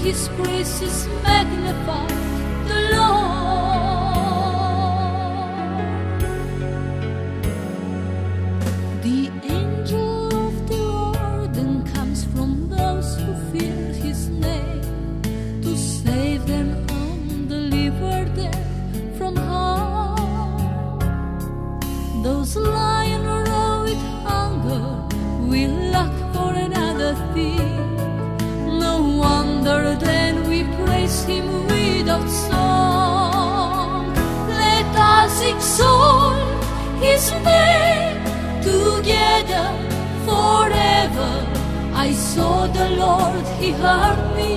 His praises, magnify the Lord. The angel of the Lord then comes from those who fear His name, to save them and deliver them from harm. Those lying around with hunger will lack for another thing. No wonder then we praise Him without song. Let us exalt His name together forever. I saw the Lord, He heard me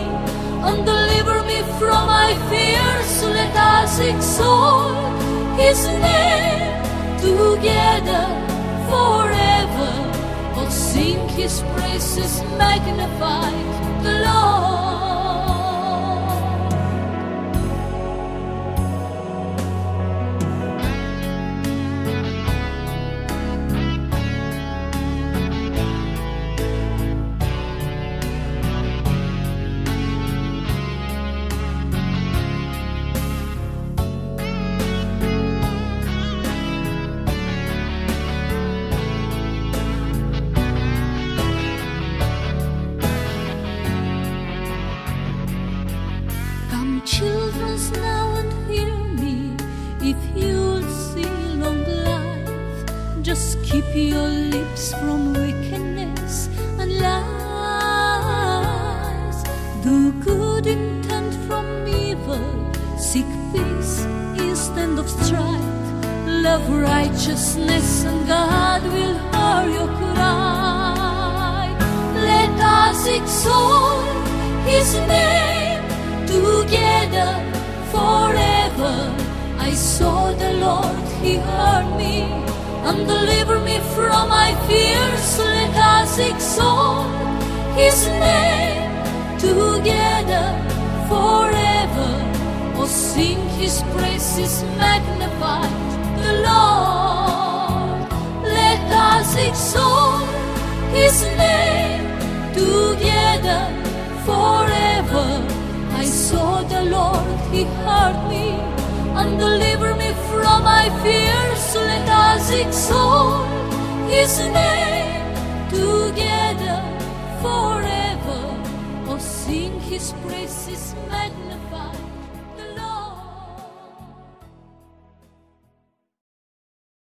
and delivered me from my fears. Let us exalt His name together forever. Oh, sing His praises, magnify the Lord. Children, now and hear me. If you'll see long life, just keep your lips from wickedness and lies. Do good, intent from evil, seek peace instead of strife. Love righteousness and God will hear your cry. Let us exalt His name together forever. I saw the Lord, He heard me and delivered me from my fears. Let us exalt His name together forever. Oh, sing His praises, magnify the Lord. Let us exalt His name together forever. I saw the Lord, He heard me and delivered me from my fears. Let us exalt His name together forever. Oh, sing His praises, magnify